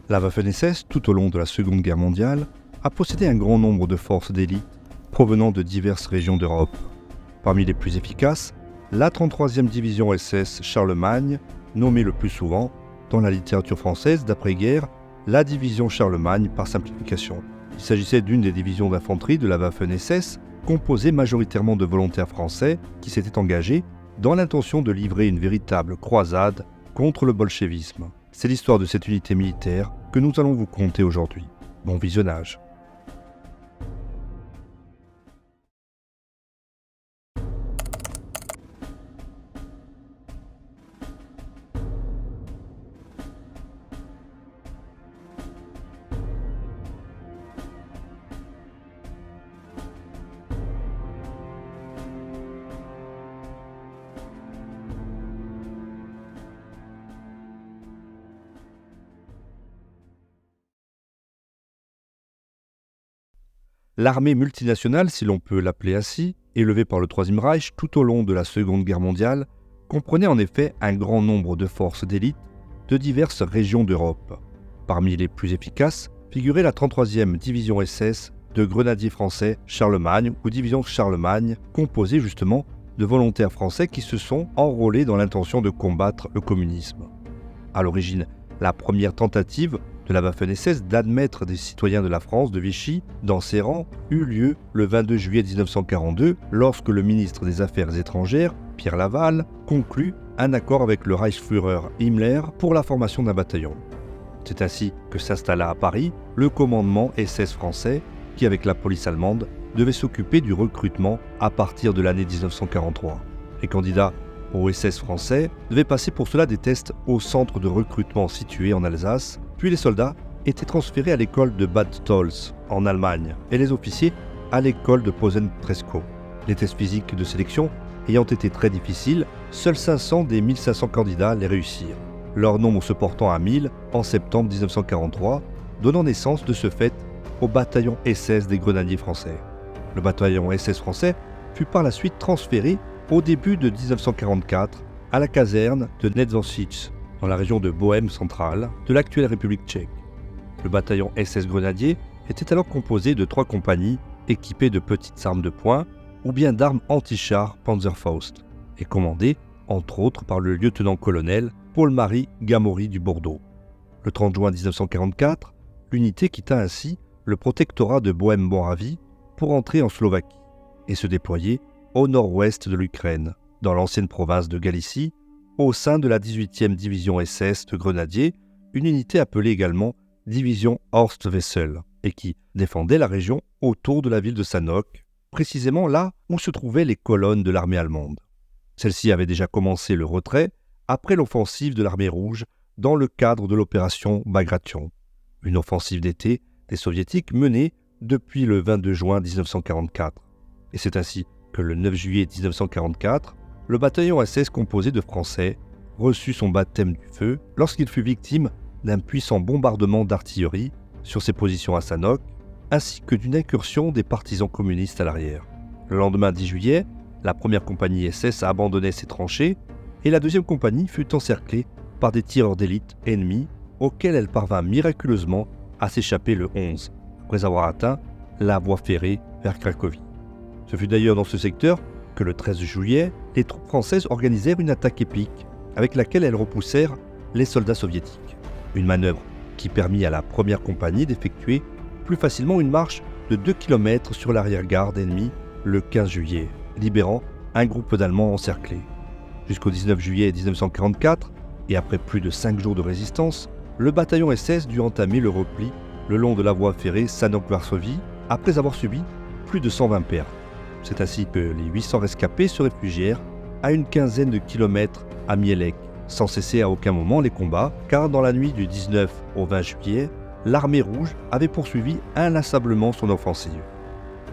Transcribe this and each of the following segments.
La Waffen-SS, tout au long de la Seconde Guerre mondiale, a possédé un grand nombre de forces d'élite provenant de diverses régions d'Europe. Parmi les plus efficaces, la 33e division SS Charlemagne, nommée le plus souvent, dans la littérature française d'après-guerre, la division Charlemagne par simplification. Il s'agissait d'une des divisions d'infanterie de la Waffen-SS, composée majoritairement de volontaires français qui s'étaient engagés dans l'intention de livrer une véritable croisade contre le bolchevisme. C'est l'histoire de cette unité militaire que nous allons vous conter aujourd'hui. Bon visionnage. L'armée multinationale, si l'on peut l'appeler ainsi, élevée par le Troisième Reich tout au long de la Seconde Guerre mondiale, comprenait en effet un grand nombre de forces d'élite de diverses régions d'Europe. Parmi les plus efficaces figurait la 33e division SS de grenadiers français Charlemagne ou division Charlemagne, composée justement de volontaires français qui se sont enrôlés dans l'intention de combattre le communisme. À l'origine, la première tentative de la Waffen-SS d'admettre des citoyens de la France de Vichy dans ses rangs eut lieu le 22 juillet 1942 lorsque le ministre des Affaires étrangères, Pierre Laval, conclut un accord avec le Reichsführer Himmler pour la formation d'un bataillon. C'est ainsi que s'installa à Paris le commandement SS français qui, avec la police allemande, devait s'occuper du recrutement à partir de l'année 1943. Les candidats au SS français devaient passer pour cela des tests au centre de recrutement situé en Alsace, puis les soldats étaient transférés à l'école de Bad Tölz en Allemagne et les officiers à l'école de Posen-Tresckow. Les tests physiques de sélection ayant été très difficiles, seuls 500 des 1500 candidats les réussirent, leur nombre se portant à 1000 en septembre 1943, donnant naissance de ce fait au bataillon SS des grenadiers français. Le bataillon SS français fut par la suite transféré au début de 1944 à la caserne de Nedzącice, dans la région de Bohême centrale de l'actuelle République tchèque. Le bataillon SS Grenadier était alors composé de 3 compagnies équipées de petites armes de poing ou bien d'armes anti-chars Panzerfaust et commandé, entre autres, par le lieutenant-colonel Paul-Marie Gamory du Bordeaux. Le 30 juin 1944, l'unité quitta ainsi le protectorat de Bohême-Moravie pour entrer en Slovaquie et se déployer au nord-ouest de l'Ukraine, dans l'ancienne province de Galicie, au sein de la 18e division SS de grenadiers, une unité appelée également division Horst-Wessel, et qui défendait la région autour de la ville de Sanok, précisément là où se trouvaient les colonnes de l'armée allemande. Celle-ci avait déjà commencé le retrait après l'offensive de l'armée rouge dans le cadre de l'opération Bagration, une offensive d'été des soviétiques menée depuis le 22 juin 1944. Et c'est ainsi que le 9 juillet 1944, le bataillon SS composé de Français reçut son baptême du feu lorsqu'il fut victime d'un puissant bombardement d'artillerie sur ses positions à Sanok, ainsi que d'une incursion des partisans communistes à l'arrière. Le lendemain 10 juillet, la première compagnie SS abandonnait ses tranchées et la deuxième compagnie fut encerclée par des tireurs d'élite ennemis auxquels elle parvint miraculeusement à s'échapper le 11, après avoir atteint la voie ferrée vers Cracovie. Ce fut d'ailleurs dans ce secteur que le 13 juillet, les troupes françaises organisèrent une attaque épique avec laquelle elles repoussèrent les soldats soviétiques. Une manœuvre qui permit à la première compagnie d'effectuer plus facilement une marche de 2 km sur l'arrière-garde ennemie le 15 juillet, libérant un groupe d'Allemands encerclés. Jusqu'au 19 juillet 1944, et après plus de 5 jours de résistance, le bataillon SS dut entamer le repli le long de la voie ferrée Sanok-Varsovie après avoir subi plus de 120 pertes. C'est ainsi que les 800 rescapés se réfugièrent à une quinzaine de kilomètres à Mielec, sans cesser à aucun moment les combats, car dans la nuit du 19 au 20 juillet, l'armée rouge avait poursuivi inlassablement son offensive.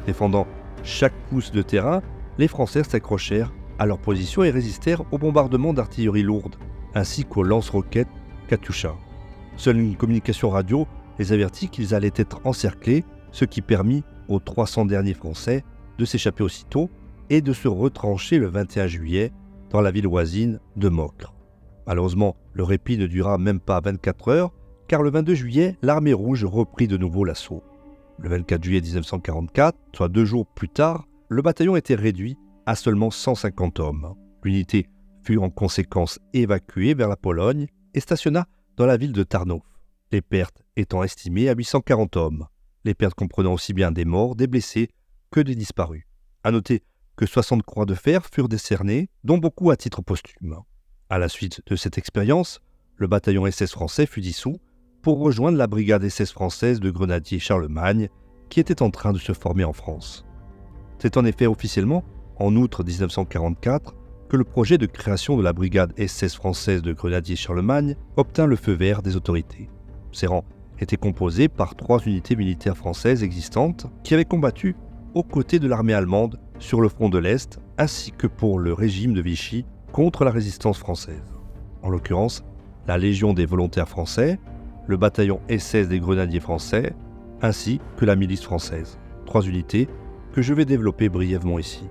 Défendant chaque pouce de terrain, les Français s'accrochèrent à leur position et résistèrent au bombardement d'artillerie lourde, ainsi qu'aux lance-roquettes Katyusha. Seule une communication radio les avertit qu'ils allaient être encerclés, ce qui permit aux 300 derniers Français de s'échapper aussitôt et de se retrancher le 21 juillet dans la ville voisine de Mokres. Malheureusement, le répit ne dura même pas 24 heures, car le 22 juillet, l'armée rouge reprit de nouveau l'assaut. Le 24 juillet 1944, soit 2 jours plus tard, le bataillon était réduit à seulement 150 hommes. L'unité fut en conséquence évacuée vers la Pologne et stationna dans la ville de Tarnów, les pertes étant estimées à 840 hommes, les pertes comprenant aussi bien des morts, des blessés que des disparus. À noter que 60 croix de fer furent décernées, dont beaucoup à titre posthume. À la suite de cette expérience, le bataillon SS français fut dissous pour rejoindre la brigade SS française de grenadiers Charlemagne qui était en train de se former en France. C'est en effet officiellement en août 1944 que le projet de création de la brigade SS française de grenadiers Charlemagne obtint le feu vert des autorités. Ces rangs étaient composés par 3 unités militaires françaises existantes qui avaient combattu aux côtés de l'armée allemande sur le front de l'Est ainsi que pour le régime de Vichy contre la résistance française. En l'occurrence, la Légion des volontaires français, le bataillon SS des grenadiers français, ainsi que la milice française. 3 unités que je vais développer brièvement ici.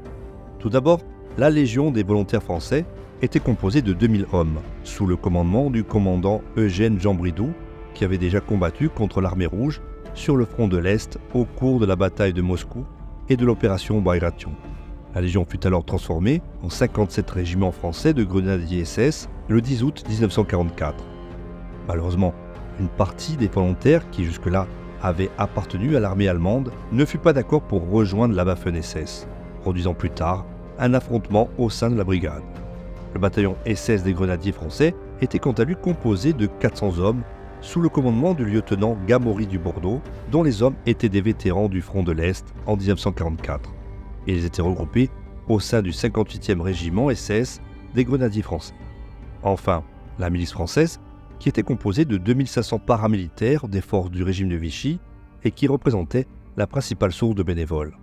Tout d'abord, la Légion des volontaires français était composée de 2000 hommes, sous le commandement du commandant Eugène Jean Bridoux, qui avait déjà combattu contre l'armée rouge sur le front de l'Est au cours de la bataille de Moscou et de l'opération Bagration. La Légion fut alors transformée en 57 régiments français de grenadiers SS le 10 août 1944. Malheureusement, une partie des volontaires qui jusque-là avaient appartenu à l'armée allemande ne fut pas d'accord pour rejoindre la Waffen-SS, produisant plus tard un affrontement au sein de la brigade. Le bataillon SS des grenadiers français était quant à lui composé de 400 hommes sous le commandement du lieutenant Gamory du Bordeaux, dont les hommes étaient des vétérans du front de l'Est en 1944. Et ils étaient regroupés au sein du 58e régiment SS des grenadiers français. Enfin, la milice française, qui était composée de 2500 paramilitaires des forces du régime de Vichy et qui représentait la principale source de bénévoles.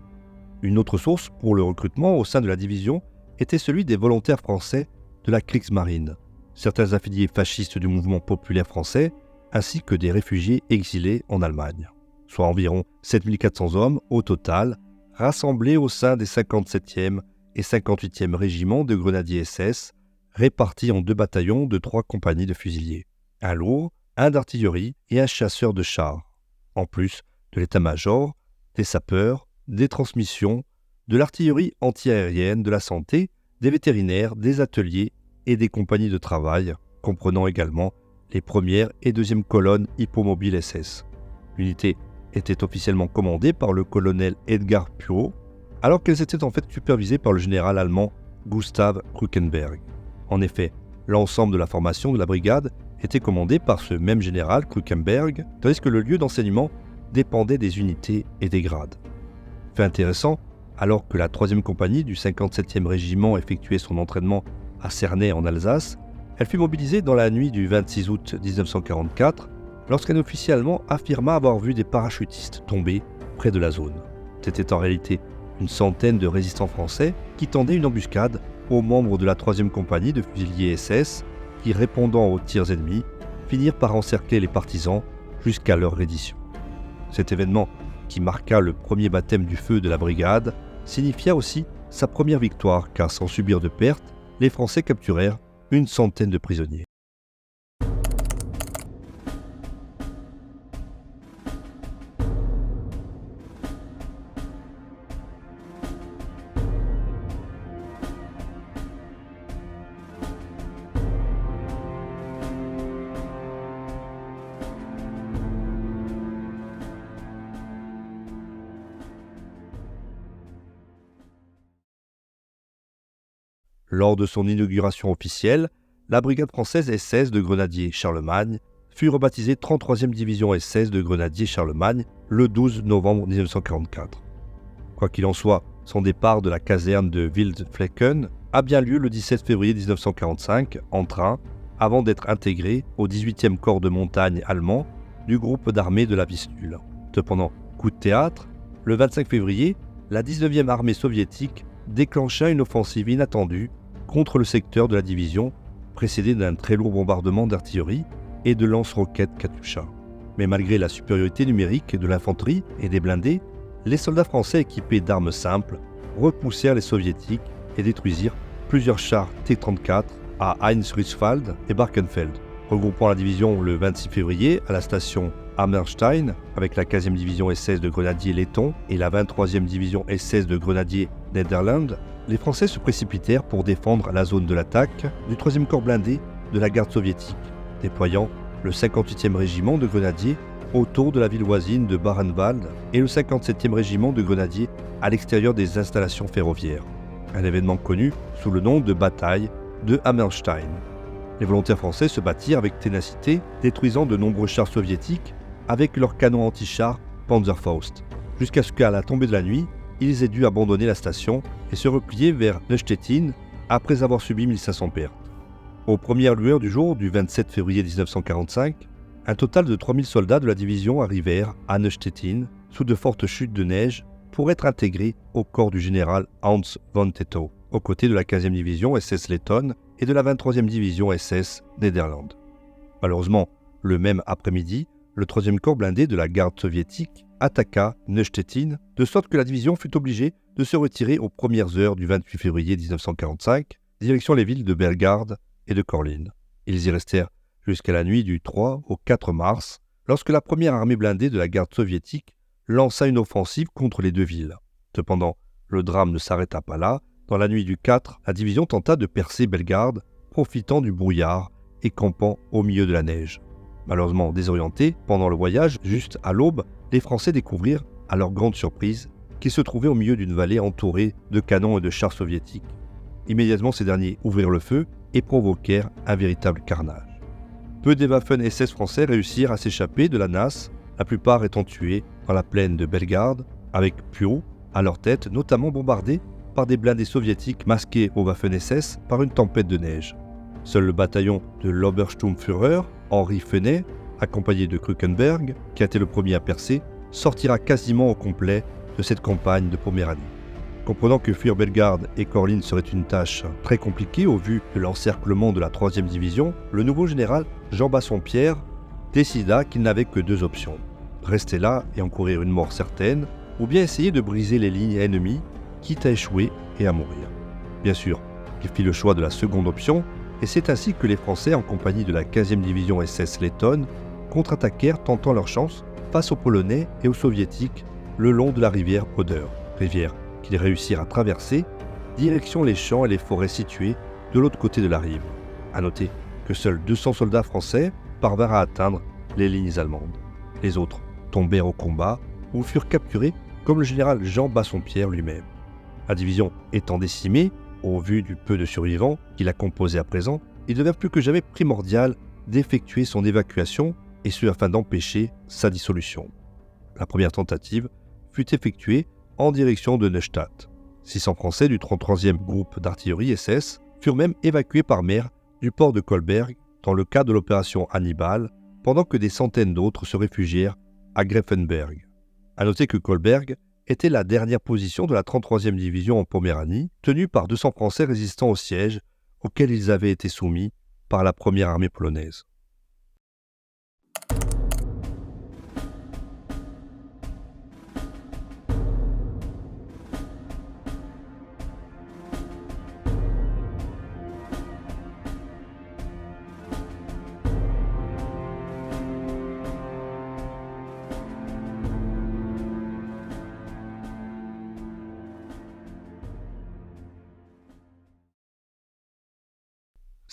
Une autre source pour le recrutement au sein de la division était celui des volontaires français de la Kriegsmarine, certains affiliés fascistes du mouvement populaire français, ainsi que des réfugiés exilés en Allemagne, soit environ 7400 hommes au total, rassemblés au sein des 57e et 58e régiments de grenadiers SS, répartis en 2 bataillons de 3 compagnies de fusiliers, un lourd, un d'artillerie et un chasseur de chars, en plus de l'état-major, des sapeurs, des transmissions, de l'artillerie antiaérienne, de la santé, des vétérinaires, des ateliers et des compagnies de travail, comprenant également les premières et deuxièmes colonnes hippomobiles SS. L'unité était officiellement commandée par le colonel Edgar Puot, alors qu'elles étaient en fait supervisées par le général allemand Gustav Krukenberg. En effet, l'ensemble de la formation de la brigade était commandé par ce même général Krukenberg, tandis que le lieu d'enseignement dépendait des unités et des grades. Fait intéressant, alors que la 3e compagnie du 57e régiment effectuait son entraînement à Cernay en Alsace, elle fut mobilisée dans la nuit du 26 août 1944 lorsqu'un officier allemand affirma avoir vu des parachutistes tomber près de la zone. C'était en réalité une centaine de résistants français qui tendaient une embuscade aux membres de la 3e compagnie de fusiliers SS qui, répondant aux tirs ennemis, finirent par encercler les partisans jusqu'à leur reddition. Cet événement, qui marqua le premier baptême du feu de la brigade, signifia aussi sa première victoire car sans subir de pertes, les Français capturèrent une centaine de prisonniers. Lors de son inauguration officielle, la brigade française SS de grenadiers Charlemagne fut rebaptisée 33e division SS de grenadiers Charlemagne le 12 novembre 1944. Quoi qu'il en soit, son départ de la caserne de Wildflecken a bien lieu le 17 février 1945 en train, avant d'être intégré au 18e corps de montagne allemand du groupe d'armée de la Vistule. Cependant, coup de théâtre, le 25 février, la 19e armée soviétique déclencha une offensive inattendue contre le secteur de la division, précédée d'un très lourd bombardement d'artillerie et de lance-roquettes Katyusha. Mais malgré la supériorité numérique de l'infanterie et des blindés, les soldats français équipés d'armes simples repoussèrent les soviétiques et détruisirent plusieurs chars T-34 à Heinz-Rüsswald et Barkenfeld. Regroupant la division le 26 février à la station Hammerstein avec la 15e division SS de grenadiers lettons et la 23e division SS de grenadiers Nederland, les Français se précipitèrent pour défendre la zone de l'attaque du 3e corps blindé de la garde soviétique, déployant le 58e régiment de grenadiers autour de la ville voisine de Barenwald et le 57e régiment de grenadiers à l'extérieur des installations ferroviaires. Un événement connu sous le nom de bataille de Hammerstein. Les volontaires français se battirent avec ténacité, détruisant de nombreux chars soviétiques avec leurs canons anti-chars Panzerfaust, jusqu'à ce qu'à la tombée de la nuit, ils aient dû abandonner la station et se replier vers Neustetten après avoir subi 1500 pertes. Aux premières lueurs du jour du 27 février 1945, un total de 3000 soldats de la division arrivèrent à Neustetten sous de fortes chutes de neige pour être intégrés au corps du général Hans von Tettow, aux côtés de la 15e division SS Letton et de la 23e division SS Nederland. Malheureusement, le même après-midi, le 3e corps blindé de la garde soviétique attaqua Neustetten, de sorte que la division fut obligée de se retirer aux premières heures du 28 février 1945, direction les villes de Bellegarde et de Korlin. Ils y restèrent jusqu'à la nuit du 3 au 4 mars, lorsque la première armée blindée de la garde soviétique lança une offensive contre les deux villes. Cependant, le drame ne s'arrêta pas là. Dans la nuit du 4, la division tenta de percer Bellegarde, profitant du brouillard et campant au milieu de la neige. Malheureusement désorientés, pendant le voyage, juste à l'aube, les Français découvrirent, à leur grande surprise, qu'ils se trouvaient au milieu d'une vallée entourée de canons et de chars soviétiques. Immédiatement, ces derniers ouvrirent le feu et provoquèrent un véritable carnage. Peu des Waffen-SS français réussirent à s'échapper de la nasse, la plupart étant tués dans la plaine de Bellegarde, avec Puro à leur tête, notamment bombardés par des blindés soviétiques masqués aux Waffen-SS par une tempête de neige. Seul le bataillon de l'Obersturmführer, Henri Fenet, accompagné de Krukenberg, qui a été le premier à percer, sortira quasiment au complet de cette campagne de Poméranie. Comprenant que fuir Bellegarde et Korlin serait une tâche très compliquée au vu de l'encerclement de la 3e division, le nouveau général Jean Bassompierre décida qu'il n'avait que deux options. Rester là et encourir une mort certaine, ou bien essayer de briser les lignes ennemies, quitte à échouer et à mourir. Bien sûr, il fit le choix de la seconde option, et c'est ainsi que les Français, en compagnie de la 15e division SS Letton, contre-attaquèrent tentant leur chance face aux Polonais et aux Soviétiques le long de la rivière Oder, rivière qu'ils réussirent à traverser, direction les champs et les forêts situés de l'autre côté de la rive. A noter que seuls 200 soldats français parvinrent à atteindre les lignes allemandes. Les autres tombèrent au combat ou furent capturés comme le général Jean Bassompierre lui-même. La division étant décimée, au vu du peu de survivants qui la composaient à présent, il devint plus que jamais primordial d'effectuer son évacuation, et ce afin d'empêcher sa dissolution. La première tentative fut effectuée en direction de Neustadt. 600 Français du 33e groupe d'artillerie SS furent même évacués par mer du port de Kolberg dans le cadre de l'opération Hannibal, pendant que des centaines d'autres se réfugièrent à Greffenberg. A noter que Kolberg était la dernière position de la 33e division en Poméranie, tenue par 200 Français résistant au siège auquel ils avaient été soumis par la première armée polonaise.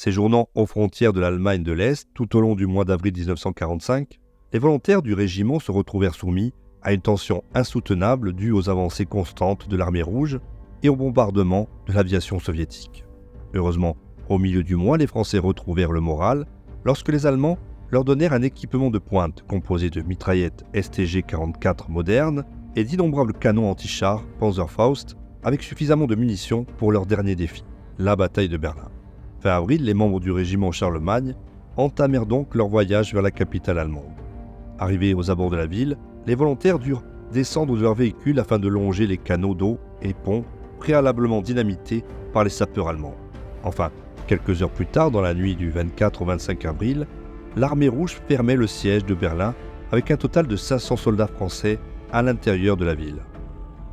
Séjournant aux frontières de l'Allemagne de l'Est tout au long du mois d'avril 1945, les volontaires du régiment se retrouvèrent soumis à une tension insoutenable due aux avancées constantes de l'armée rouge et au bombardement de l'aviation soviétique. Heureusement, au milieu du mois, les Français retrouvèrent le moral lorsque les Allemands leur donnèrent un équipement de pointe composé de mitraillettes STG-44 modernes et d'innombrables canons anti-chars Panzerfaust avec suffisamment de munitions pour leur dernier défi, la bataille de Berlin. Fin avril, les membres du régiment Charlemagne entamèrent donc leur voyage vers la capitale allemande. Arrivés aux abords de la ville, les volontaires durent descendre de leurs véhicules afin de longer les canaux d'eau et ponts préalablement dynamités par les sapeurs allemands. Enfin, quelques heures plus tard, dans la nuit du 24 au 25 avril, l'armée rouge fermait le siège de Berlin avec un total de 500 soldats français à l'intérieur de la ville.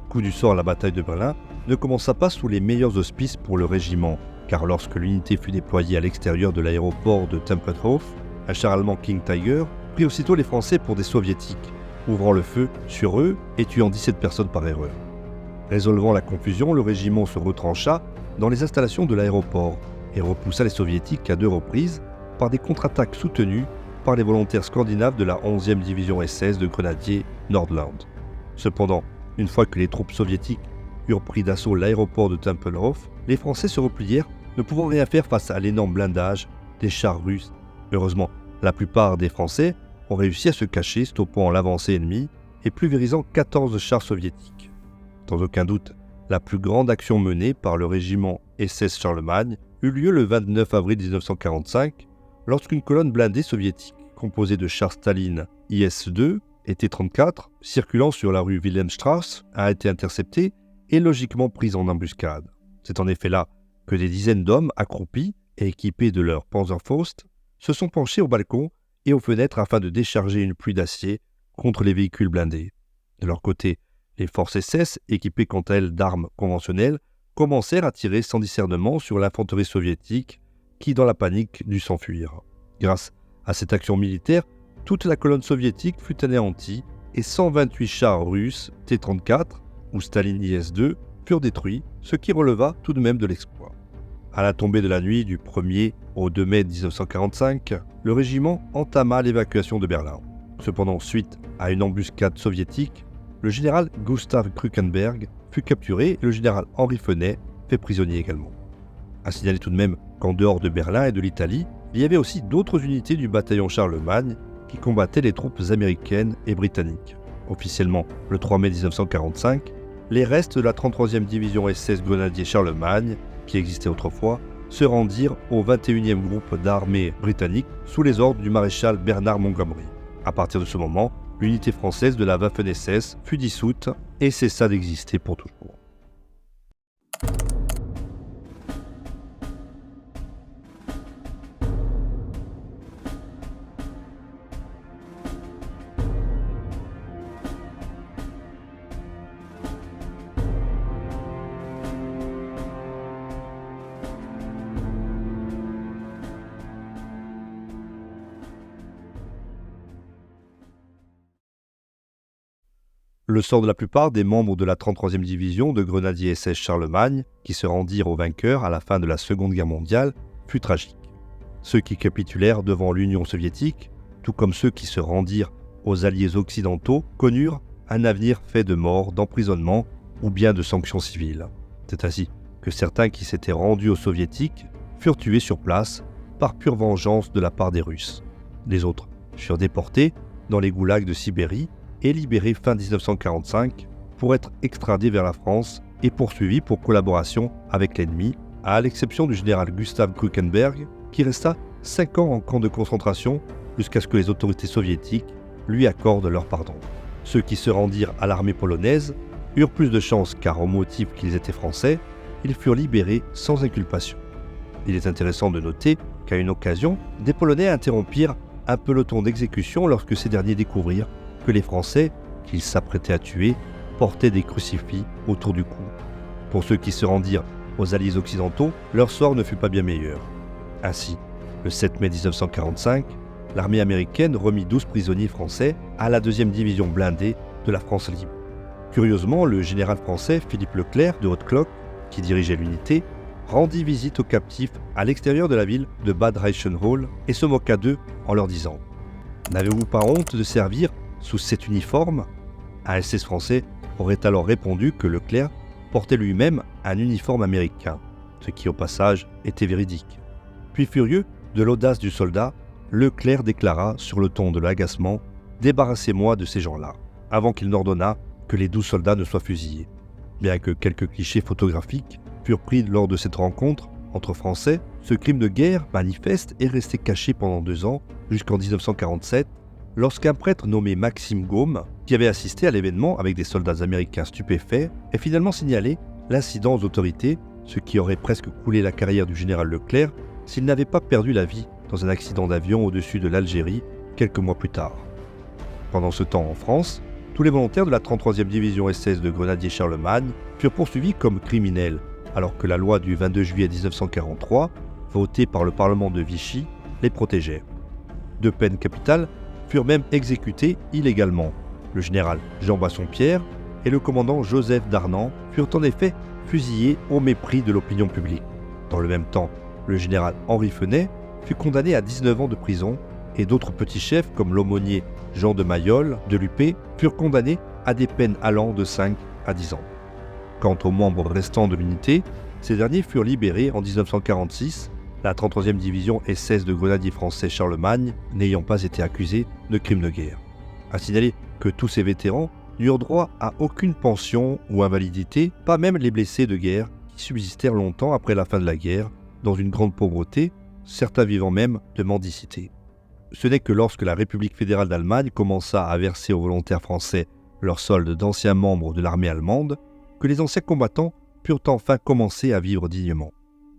Coup du sort à la bataille de Berlin ne commença pas sous les meilleurs auspices pour le régiment, car lorsque l'unité fut déployée à l'extérieur de l'aéroport de Tempelhof, Un char allemand King Tiger prit aussitôt les Français pour des soviétiques, ouvrant le feu sur eux et tuant 17 personnes par erreur. Résolvant la confusion, le régiment se retrancha dans les installations de l'aéroport et repoussa les soviétiques à 2 reprises par des contre-attaques soutenues par les volontaires scandinaves de la 11e division SS de grenadiers Nordland. Cependant, une fois que les troupes soviétiques eurent pris d'assaut l'aéroport de Tempelhof, les Français se replièrent, ne pouvant rien faire face à l'énorme blindage des chars russes. Heureusement, la plupart des Français ont réussi à se cacher, stoppant l'avancée ennemie et pulvérisant 14 chars soviétiques. Sans aucun doute, la plus grande action menée par le régiment SS Charlemagne eut lieu le 29 avril 1945, lorsqu'une colonne blindée soviétique composée de chars Staline IS-2 et T-34, circulant sur la rue Wilhelmstrasse, a été interceptée et logiquement prise en embuscade. C'est en effet là que des dizaines d'hommes accroupis et équipés de leur Panzerfaust se sont penchés au balcon et aux fenêtres afin de décharger une pluie d'acier contre les véhicules blindés. De leur côté, les forces SS, équipées quant à elles d'armes conventionnelles, commencèrent à tirer sans discernement sur l'infanterie soviétique qui, dans la panique, dut s'enfuir. Grâce à cette action militaire, toute la colonne soviétique fut anéantie et 128 chars russes T-34 ou Staline IS-2 furent détruits, ce qui releva tout de même de l'exploit. À la tombée de la nuit du 1er au 2 mai 1945, le régiment entama l'évacuation de Berlin. Cependant, suite à une embuscade soviétique, le général Gustav Krukenberg fut capturé et le général Henri Fenet fait prisonnier également. À signaler tout de même qu'en dehors de Berlin et de l'Italie, il y avait aussi d'autres unités du bataillon Charlemagne qui combattaient les troupes américaines et britanniques. Officiellement, le 3 mai 1945, les restes de la 33e division SS Grenadiers Charlemagne, qui existait autrefois, se rendirent au 21e groupe d'armée britannique sous les ordres du maréchal Bernard Montgomery. À partir de ce moment, l'unité française de la Waffen-SS fut dissoute et cessa d'exister pour toujours. Le sort de la plupart des membres de la 33e division de grenadiers SS Charlemagne, qui se rendirent aux vainqueurs à la fin de la Seconde Guerre mondiale, fut tragique. Ceux qui capitulèrent devant l'Union soviétique, tout comme ceux qui se rendirent aux alliés occidentaux, connurent un avenir fait de morts, d'emprisonnement ou bien de sanctions civiles. C'est ainsi que certains qui s'étaient rendus aux soviétiques furent tués sur place par pure vengeance de la part des Russes. Les autres furent déportés dans les goulags de Sibérie et libérés fin 1945 pour être extradés vers la France et poursuivis pour collaboration avec l'ennemi, à l'exception du général Gustav Krukenberg, qui resta 5 ans en camp de concentration jusqu'à ce que les autorités soviétiques lui accordent leur pardon. Ceux qui se rendirent à l'armée polonaise eurent plus de chance car au motif qu'ils étaient français, ils furent libérés sans inculpation. Il est intéressant de noter qu'à une occasion, des Polonais interrompirent un peloton d'exécution lorsque ces derniers découvrirent que les Français, qu'ils s'apprêtaient à tuer, portaient des crucifix autour du cou. Pour ceux qui se rendirent aux alliés occidentaux, leur sort ne fut pas bien meilleur. Ainsi, le 7 mai 1945, l'armée américaine remit 12 prisonniers français à la 2e division blindée de la France libre. Curieusement, le général français Philippe Leclerc de Haute-Cloque, qui dirigeait l'unité, rendit visite aux captifs à l'extérieur de la ville de Bad Reichenhall et se moqua d'eux en leur disant « N'avez-vous pas honte de servir sous cet uniforme ?» Un SS français aurait alors répondu que Leclerc portait lui-même un uniforme américain, ce qui au passage était véridique. Puis furieux de l'audace du soldat, Leclerc déclara sur le ton de l'agacement « Débarrassez-moi de ces gens-là », avant qu'il n'ordonnât que les 12 soldats ne soient fusillés. Bien que quelques clichés photographiques furent pris lors de cette rencontre entre Français, ce crime de guerre manifeste est resté caché pendant 2 ans, jusqu'en 1947, lorsqu'un prêtre nommé Maxime Gaume, qui avait assisté à l'événement avec des soldats américains stupéfaits, est finalement signalé l'incident aux autorités, ce qui aurait presque coulé la carrière du général Leclerc s'il n'avait pas perdu la vie dans un accident d'avion au-dessus de l'Algérie quelques mois plus tard. Pendant ce temps en France, tous les volontaires de la 33e division SS de grenadiers Charlemagne furent poursuivis comme criminels, alors que la loi du 22 juillet 1943, votée par le Parlement de Vichy, les protégeait. 2 peines capitales furent même exécutés illégalement. Le général Jean Bassompierre et le commandant Joseph Darnand furent en effet fusillés au mépris de l'opinion publique. Dans le même temps, le général Henri Fenet fut condamné à 19 ans de prison et d'autres petits chefs comme l'aumônier Jean de Mayol de l'UP furent condamnés à des peines allant de 5 à 10 ans. Quant aux membres restants de l'unité, ces derniers furent libérés en 1946, la 33e division SS de grenadiers français Charlemagne n'ayant pas été accusée de crimes de guerre. À signaler que tous ces vétérans n'eurent droit à aucune pension ou invalidité, pas même les blessés de guerre qui subsistèrent longtemps après la fin de la guerre, dans une grande pauvreté, certains vivant même de mendicité. Ce n'est que lorsque la République fédérale d'Allemagne commença à verser aux volontaires français leurs soldes d'anciens membres de l'armée allemande que les anciens combattants purent enfin commencer à vivre dignement.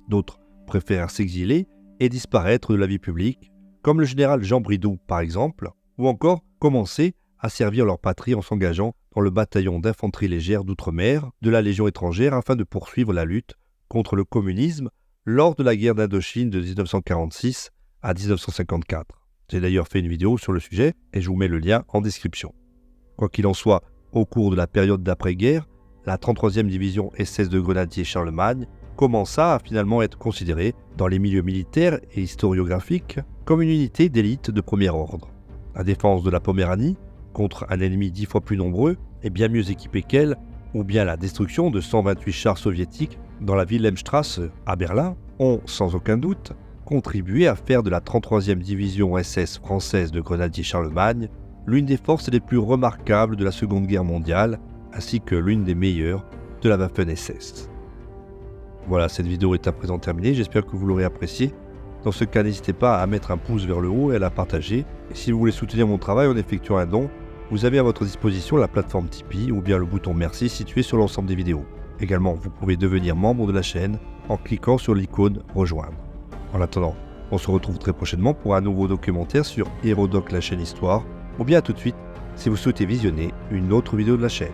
D'autres préférèrent s'exiler et disparaître de la vie publique, comme le général Jean Bridoux par exemple, ou encore commencer à servir leur patrie en s'engageant dans le bataillon d'infanterie légère d'outre-mer de la Légion étrangère afin de poursuivre la lutte contre le communisme lors de la guerre d'Indochine de 1946 à 1954. J'ai d'ailleurs fait une vidéo sur le sujet et je vous mets le lien en description. Quoi qu'il en soit, au cours de la période d'après-guerre, la 33e division SS de grenadiers Charlemagne commença à finalement être considérée dans les milieux militaires et historiographiques comme une unité d'élite de premier ordre. La défense de la Poméranie contre un ennemi 10 fois plus nombreux et bien mieux équipé qu'elle, ou bien la destruction de 128 chars soviétiques dans la Wilhelmstrasse à Berlin, ont sans aucun doute contribué à faire de la 33e division SS française de grenadiers Charlemagne l'une des forces les plus remarquables de la Seconde Guerre mondiale, ainsi que l'une des meilleures de la Waffen-SS. Voilà, cette vidéo est à présent terminée, j'espère que vous l'aurez appréciée. Dans ce cas, n'hésitez pas à mettre un pouce vers le haut et à la partager. Et si vous voulez soutenir mon travail en effectuant un don, vous avez à votre disposition la plateforme Tipeee ou bien le bouton Merci situé sur l'ensemble des vidéos. Également, vous pouvez devenir membre de la chaîne en cliquant sur l'icône Rejoindre. En attendant, on se retrouve très prochainement pour un nouveau documentaire sur Hérodoc, la chaîne Histoire, ou bien à tout de suite si vous souhaitez visionner une autre vidéo de la chaîne.